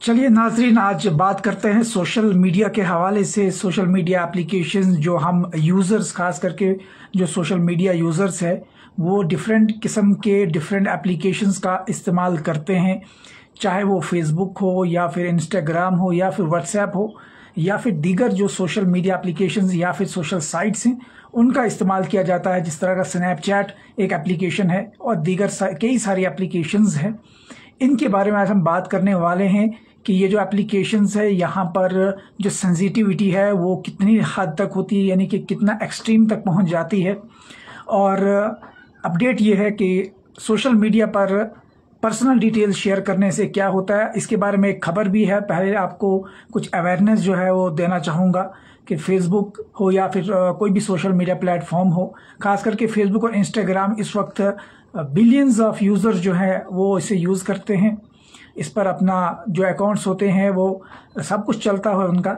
चलिए नाजरीन, आज बात करते हैं सोशल मीडिया के हवाले से। सोशल मीडिया एप्लीकेशंस जो हम यूज़र्स, खास करके जो सोशल मीडिया यूज़र्स है, वो डिफरेंट किस्म के डिफरेंट एप्लीकेशंस का इस्तेमाल करते हैं। चाहे वो फेसबुक हो या फिर इंस्टाग्राम हो या फिर व्हाट्सएप हो या फिर दीगर जो सोशल मीडिया एप्लीकेशंस या फिर सोशल साइट्स हैं, उनका इस्तेमाल किया जाता है। जिस तरह का स्नैपचैट एक एप्लीकेशन है और दीगर कई सारी एप्लीकेशंस हैं। इनके बारे में आज हम बात करने वाले हैं कि ये जो एप्लीकेशंस है, यहाँ पर जो सेंसिटिविटी है वो कितनी हद तक होती है, यानी कि कितना एक्सट्रीम तक पहुँच जाती है। और अपडेट ये है कि सोशल मीडिया पर पर्सनल डिटेल्स शेयर करने से क्या होता है, इसके बारे में एक खबर भी है। पहले आपको कुछ अवेयरनेस जो है वो देना चाहूँगा कि फेसबुक हो या फिर कोई भी सोशल मीडिया प्लेटफॉर्म हो, खास करके फेसबुक और इंस्टाग्राम, इस वक्त बिलियंस ऑफ यूज़र्स जो हैं वो इसे यूज़ करते हैं। इस पर अपना जो अकाउंट्स होते हैं वो सब कुछ चलता है उनका।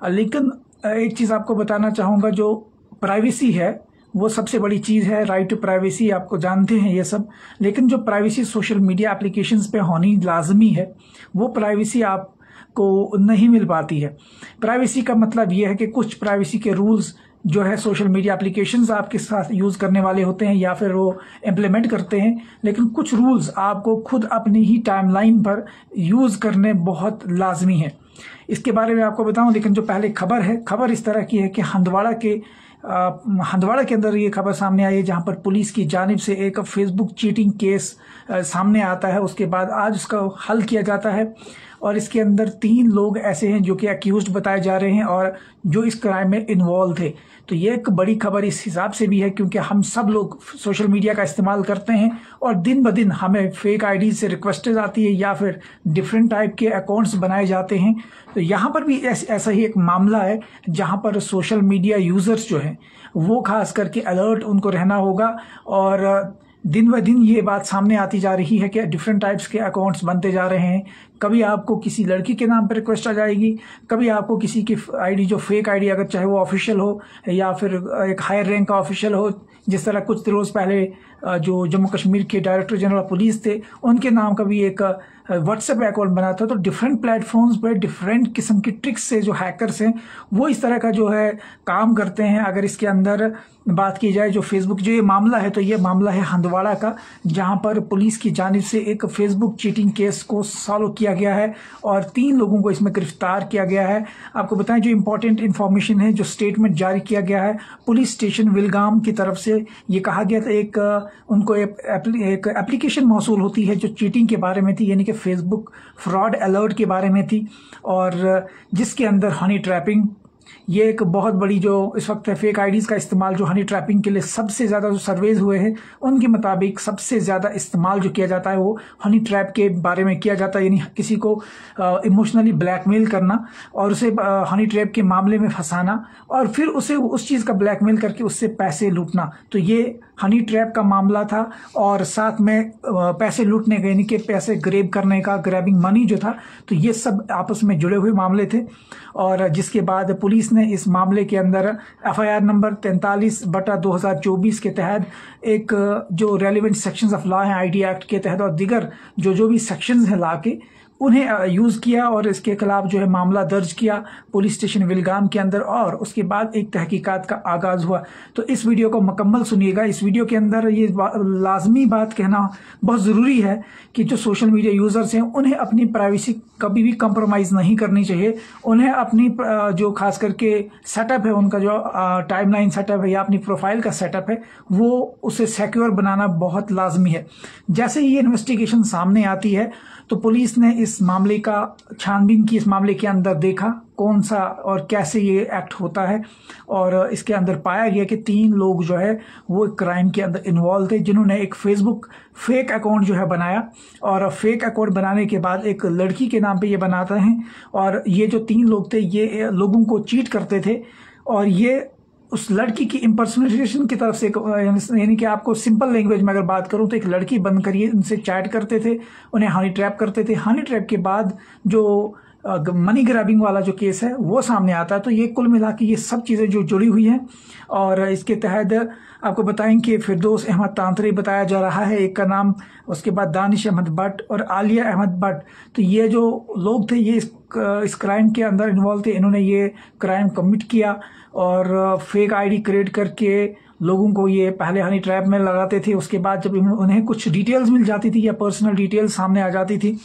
लेकिन एक चीज़ आपको बताना चाहूँगा, जो प्राइवेसी है वो सबसे बड़ी चीज़ है। राइट टू प्राइवेसी, आपको जानते हैं ये सब। लेकिन जो प्राइवेसी सोशल मीडिया एप्लीकेशंस पे होनी लाजमी है, वो प्राइवेसी आपको नहीं मिल पाती है। प्राइवेसी का मतलब ये है कि कुछ प्राइवेसी के रूल्स जो है सोशल मीडिया एप्लीकेशंस आपके साथ यूज़ करने वाले होते हैं या फिर वो इम्प्लीमेंट करते हैं, लेकिन कुछ रूल्स आपको खुद अपनी ही टाइमलाइन पर यूज़ करने बहुत लाजमी है। इसके बारे में आपको बताऊं, लेकिन जो पहले खबर है, खबर इस तरह की है कि हंदवाड़ा के अंदर ये खबर सामने आई है, जहां पर पुलिस की जानिब से एक फेसबुक चीटिंग केस सामने आता है। उसके बाद आज उसका हल किया जाता है और इसके अंदर 3 लोग ऐसे हैं जो कि अक्यूज्ड बताए जा रहे हैं और जो इस क्राइम में इन्वॉल्व थे। तो ये एक बड़ी खबर इस हिसाब से भी है क्योंकि हम सब लोग सोशल मीडिया का इस्तेमाल करते हैं और दिन ब दिन हमें फेक आईडी से रिक्वेस्टेज आती है या फिर डिफरेंट टाइप के अकाउंट्स बनाए जाते हैं। तो यहाँ पर भी ऐसा ही एक मामला है जहाँ पर सोशल मीडिया यूज़र्स जो हैं वो खास करके अलर्ट उनको रहना होगा। और दिन ब दिन ये बात सामने आती जा रही है कि डिफरेंट टाइप्स के अकाउंट्स बनते जा रहे हैं। कभी आपको किसी लड़की के नाम पर रिक्वेस्ट आ जाएगी, कभी आपको किसी की आईडी जो फेक आईडी, अगर चाहे वो ऑफिशियल हो या फिर एक हायर रैंक का ऑफिशियल हो, जिस तरह कुछ रोज़ पहले जो जम्मू कश्मीर के डायरेक्टर जनरल पुलिस थे, उनके नाम का भी एक व्हाट्सएप अकाउंट बना था। तो डिफरेंट प्लेटफॉर्म्स पर डिफरेंट किस्म की ट्रिक्स से जो हैकर्स हैं वो इस तरह का जो है काम करते हैं। अगर इसके अंदर बात की जाए, जो फेसबुक जो ये मामला है, तो ये मामला है हंदवाड़ा का, जहां पर पुलिस की जानिब से एक फेसबुक चीटिंग केस को सॉल्व किया गया है और 3 लोगों को इसमें गिरफ्तार किया गया है। आपको बताएं, जो इंपॉर्टेंट इन्फॉर्मेशन है, जो स्टेटमेंट जारी किया गया है पुलिस स्टेशन विलगाम की तरफ से, ये कहा गया था उनको एक एप्लीकेशन मौसूल होती है जो चीटिंग के बारे में थी, यानी कि फेसबुक फ्रॉड अलर्ट के बारे में थी, और जिसके अंदर हनी ट्रैपिंग, ये एक बहुत बड़ी जो इस वक्त फेक आईडीज़ का इस्तेमाल जो हनी ट्रैपिंग के लिए सबसे ज़्यादा जो सर्वेज हुए हैं उनके मुताबिक सबसे ज़्यादा इस्तेमाल जो किया जाता है वो हनी ट्रैप के बारे में किया जाता है, यानी किसी को इमोशनली ब्लैकमेल करना और उसे हनी ट्रैप के मामले में फंसाना और फिर उसे उस चीज़ का ब्लैकमेल करके उससे पैसे लूटना। तो ये हनी ट्रैप का मामला था और साथ में पैसे लूटने का, यानी कि पैसे ग्रैब करने का, ग्रैबिंग मनी जो था, तो ये सब आपस में जुड़े हुए मामले थे। और जिसके बाद पुलिस ने इस मामले के अंदर एफआईआर नंबर 43/2024 के तहत एक जो रेलिवेंट सेक्शंस ऑफ लॉ हैं आईटी एक्ट के तहत और दीगर जो भी सेक्शंस हैं लॉ के, उन्हें यूज़ किया और इसके खिलाफ जो है मामला दर्ज किया पुलिस स्टेशन विलगाम के अंदर और उसके बाद एक तहकीकात का आगाज़ हुआ। तो इस वीडियो को मुकम्मल सुनिएगा। इस वीडियो के अंदर ये लाजमी बात कहना बहुत ज़रूरी है कि जो सोशल मीडिया यूज़र्स हैं उन्हें अपनी प्राइवेसी कभी भी कंप्रोमाइज़ नहीं करनी चाहिए। उन्हें अपनी जो खास करके सेटअप है, उनका जो टाइमलाइन सेटअप है या अपनी प्रोफाइल का सेटअप है, वो उसे सिक्योर बनाना बहुत लाजमी है। जैसे ही ये इन्वेस्टिगेशन सामने आती है तो पुलिस ने इस मामले का छानबीन की, इस मामले के अंदर देखा कौन सा और कैसे ये एक्ट होता है और इसके अंदर पाया गया कि 3 लोग जो है वो क्राइम के अंदर इन्वॉल्व थे, जिन्होंने एक फेसबुक फेक अकाउंट जो है बनाया और फेक अकाउंट बनाने के बाद एक लड़की के नाम पे ये बनाते हैं और ये जो 3 लोग थे ये लोगों को चीट करते थे और ये उस लड़की की इम्पर्सनेशन की तरफ से, यानी कि आपको सिंपल लैंग्वेज में अगर बात करूं तो एक लड़की बनकर ये उनसे चैट करते थे, उन्हें हनी ट्रैप करते थे। हनी ट्रैप के बाद जो मनी ग्रैबिंग वाला जो केस है वो सामने आता है। तो ये कुल मिला के ये सब चीज़ें जो जुड़ी हुई हैं, और इसके तहत आपको बताएं कि फिरदौस अहमद तांतरी बताया जा रहा है एक का नाम, उसके बाद दानिश अहमद भट्ट और आलिया अहमद भट्ट। तो ये जो लोग थे ये इस क्राइम के अंदर इन्वॉल्व थे। इन्होंने ये क्राइम कमिट किया और फेक आईडी क्रिएट करके लोगों को ये पहले हनी ट्रैप में लगाते थे। उसके बाद जब उन्हें कुछ डिटेल्स मिल जाती थी या पर्सनल डिटेल्स सामने आ जाती थी,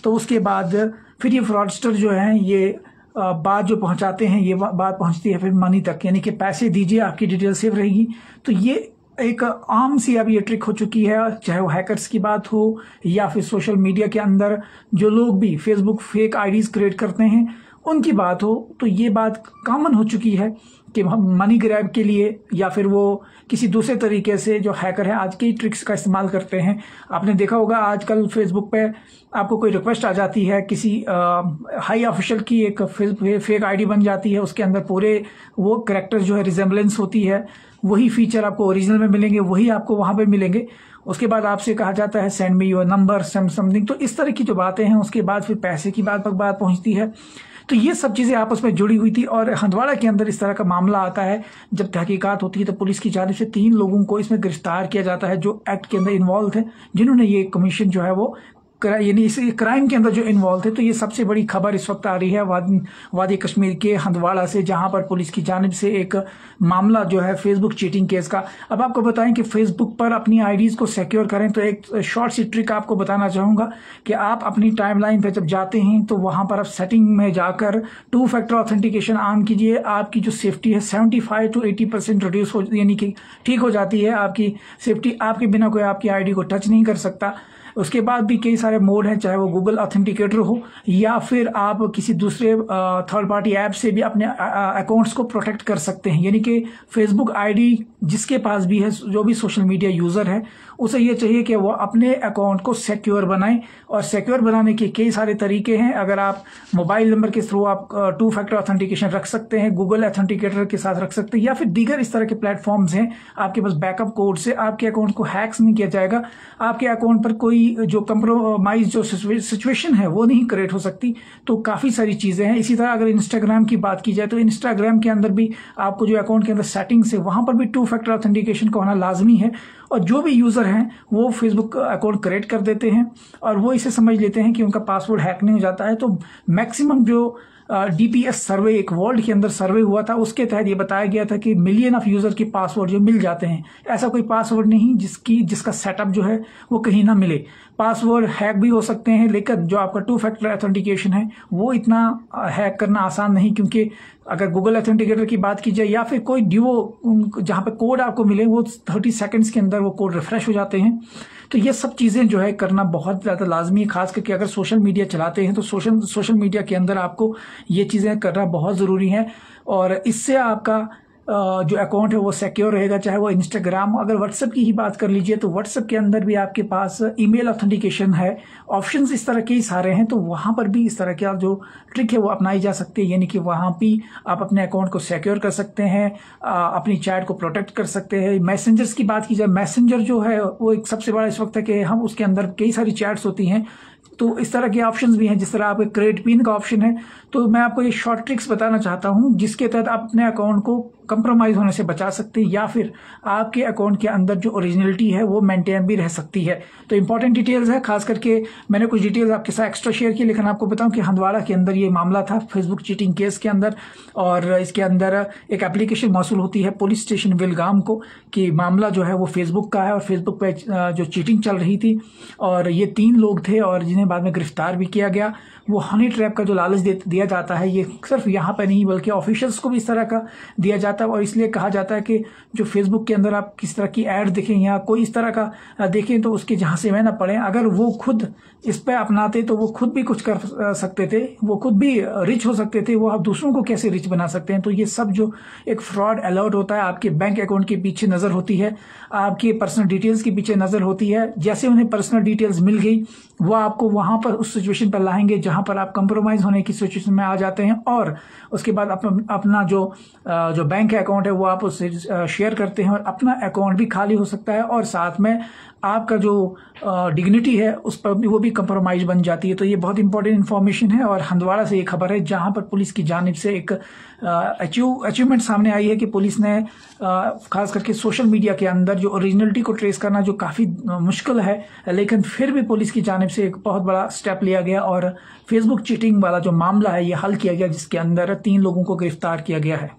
तो उसके बाद फिर ये फ्रॉडस्टर जो हैं ये बात जो पहुंचाते हैं, ये बात पहुंचती है फिर मनी तक, यानी कि पैसे दीजिए आपकी डिटेल सेव रहेगी। तो ये एक आम सी अब ये ट्रिक हो चुकी है, चाहे वो हैकर्स की बात हो या फिर सोशल मीडिया के अंदर जो लोग भी फेसबुक फेक आईडीज क्रिएट करते हैं उनकी बात हो। तो ये बात कॉमन हो चुकी है कि हम मनी ग्रैब के लिए या फिर वो किसी दूसरे तरीके से जो हैकर है आज की ट्रिक्स का इस्तेमाल करते हैं। आपने देखा होगा आजकल फेसबुक पे आपको कोई रिक्वेस्ट आ जाती है, किसी हाई ऑफिशियल की एक फेक आईडी बन जाती है, उसके अंदर पूरे वो कैरेक्टर जो है रिजेम्बलेंस होती है, वही फीचर आपको ओरिजिनल में मिलेंगे, वही आपको वहां पे मिलेंगे। उसके बाद आपसे कहा जाता है send me your number something. तो इस तरह की जो बातें हैं, उसके बाद फिर पैसे की बात पहुंचती है। तो ये सब चीजें आपस में जुड़ी हुई थी और हंदवाड़ा के अंदर इस तरह का मामला आता है। जब तहकीकात होती है तो पुलिस की जानिब से 3 लोगों को इसमें गिरफ्तार किया जाता है जो एक्ट के अंदर इन्वॉल्व थे, जिन्होंने ये कमीशन जो है वो यानी इस क्राइम के अंदर जो इन्वॉल्व थे। तो ये सबसे बड़ी खबर इस वक्त आ रही है वादी कश्मीर के हंदवाड़ा से, जहां पर पुलिस की जानिब से एक मामला जो है फेसबुक चीटिंग केस का। अब आपको बताएं कि फेसबुक पर अपनी आईडीज को सिक्योर करें तो एक शॉर्ट सी ट्रिक आपको बताना चाहूंगा कि आप अपनी टाइमलाइन पर जब जाते हैं तो वहां पर आप सेटिंग में जाकर 2 फैक्टर ऑथेंटिकेशन ऑन कीजिए। आपकी जो सेफ्टी है 75 to 80% रिड्यूस हो, यानी कि ठीक हो जाती है आपकी सेफ्टी। आपके बिना कोई आपकी आईडी को टच नहीं कर सकता। उसके बाद भी कई सारे मोड हैं, चाहे वो गूगल ऑथेंटिकेटर हो या फिर आप किसी दूसरे थर्ड पार्टी ऐप से भी अपने अकाउंट्स को प्रोटेक्ट कर सकते हैं। यानी कि फेसबुक आईडी जिसके पास भी है, जो भी सोशल मीडिया यूजर है, उसे ये चाहिए कि वो अपने अकाउंट को सिक्योर बनाएं। और सिक्योर बनाने के कई सारे तरीके हैं। अगर आप मोबाइल नंबर के थ्रू आप 2 फैक्टर ऑथेंटिकेशन रख सकते हैं, गूगल ऑथेंटिकेटर के साथ रख सकते हैं, या फिर दीगर इस तरह के प्लेटफॉर्म्स हैं आपके पास बैकअप कोड से आपके अकाउंट को हैक्स नहीं किया जाएगा। आपके अकाउंट पर कोई जो कंप्रोमाइज जो सिचुएशन है वो नहीं क्रिएट हो सकती। तो काफी सारी चीजें हैं। इसी तरह अगर इंस्टाग्राम की बात की जाए तो इंस्टाग्राम के अंदर भी आपको जो अकाउंट के अंदर सेटिंग्स है वहां पर भी 2 फैक्टर ऑथेंटिकेशन का होना लाजमी है। और जो भी यूजर हैं वो फेसबुक अकाउंट क्रिएट कर देते हैं और वो इसे समझ लेते हैं कि उनका पासवर्ड हैक नहीं हो जाता है। तो मैक्सिमम जो DPS सर्वे, एक वर्ल्ड के अंदर सर्वे हुआ था, उसके तहत ये बताया गया था कि मिलियन ऑफ यूजर के पासवर्ड जो मिल जाते हैं। ऐसा कोई पासवर्ड नहीं जिसका सेटअप जो है वो कहीं ना मिले। पासवर्ड हैक भी हो सकते हैं, लेकिन जो आपका 2 फैक्टर ऑथेंटिकेशन है वो इतना हैक करना आसान नहीं, क्योंकि अगर गूगल ऑथेंटिकेटर की बात की जाए या फिर कोई ड्यूओ जहां पे कोड आपको मिले, वो 30 सेकंड्स के अंदर वो कोड रिफ्रेश हो जाते हैं। तो ये सब चीजें जो है करना बहुत ज्यादा लाजमी है, खास करके अगर सोशल मीडिया चलाते हैं तो सोशल मीडिया के अंदर आपको ये चीजें करना बहुत जरूरी है। और इससे आपका जो अकाउंट है वो सिक्योर रहेगा। चाहे वो इंस्टाग्राम, अगर व्हाट्सएप की ही बात कर लीजिए तो व्हाट्सएप के अंदर भी आपके पास ईमेल ऑथेंटिकेशन है, ऑप्शंस इस तरह के ही सारे हैं। तो वहां पर भी इस तरह की जो ट्रिक है वो अपनाई जा सकती है, यानी कि वहां भी आप अपने अकाउंट को सिक्योर कर सकते हैं, अपनी चैट को प्रोटेक्ट कर सकते हैं। मैसेंजर्स की बात की जाए, मैसेंजर जो है वो एक सबसे बड़ा इस वक्त है कि हम उसके अंदर कई सारी चैट्स होती हैं। तो इस तरह के ऑप्शंस भी हैं, जिस तरह आपके क्रिएट पिन का ऑप्शन है। तो मैं आपको ये शॉर्ट ट्रिक्स बताना चाहता हूं जिसके तहत आप अपने अकाउंट को कंप्रोमाइज होने से बचा सकते हैं, या फिर आपके अकाउंट के अंदर जो ओरिजिनलिटी है वो मेंटेन भी रह सकती है। तो इंपॉर्टेंट डिटेल्स है, खास करके मैंने कुछ डिटेल्स आपके साथ एक्स्ट्रा शेयर की, लेकिन आपको बताऊं कि हंदवाड़ा के अंदर ये मामला था फेसबुक चीटिंग केस के अंदर। और इसके अंदर एक एप्लीकेशन मौसूल होती है पुलिस स्टेशन विलगाम को कि मामला जो है वो फेसबुक का है और फेसबुक पे जो चीटिंग चल रही थी और ये 3 लोग थे और जिन्हें बाद में गिरफ्तार भी किया गया। वो हनी ट्रैप का जो लालच दिया जाता है, ये सिर्फ यहाँ पे नहीं बल्कि ऑफिशियल्स को भी इस तरह का दिया जाता है। और इसलिए कहा जाता है कि जो फेसबुक के अंदर आप किस तरह की ऐड देखें या कोई इस तरह का देखें तो उसके जहाँ से में ना पड़े। अगर वो खुद इस पे अपनाते तो वो खुद भी कुछ कर सकते थे, वो खुद भी रिच हो सकते थे, वो आप दूसरों को कैसे रिच बना सकते हैं। तो ये सब जो एक फ्रॉड अलर्ट होता है, आपके बैंक अकाउंट के पीछे नजर होती है, आपके पर्सनल डिटेल्स के पीछे नजर होती है। जैसे उन्हें पर्सनल डिटेल्स मिल गई वो आपको वहां पर उस सिचुएशन पर लाएंगे जहां जहां पर आप कंप्रोमाइज होने की सिचुएशन में आ जाते हैं और उसके बाद अपना जो बैंक अकाउंट है वो आप उससे शेयर करते हैं और अपना अकाउंट भी खाली हो सकता है और साथ में आपका जो डिग्निटी है उस पर भी वो भी कंप्रोमाइज बन जाती है। तो ये बहुत इंपॉर्टेंट इन्फॉर्मेशन है और हंदवाड़ा से ये खबर है जहां पर पुलिस की जानिब से एक अचीवमेंट सामने आई है कि पुलिस ने खास करके सोशल मीडिया के अंदर जो ओरिजिनलिटी को ट्रेस करना जो काफ़ी मुश्किल है, लेकिन फिर भी पुलिस की जानिब से एक बहुत बड़ा स्टेप लिया गया और फेसबुक चीटिंग वाला जो मामला है ये हल किया गया, जिसके अंदर 3 लोगों को गिरफ्तार किया गया है।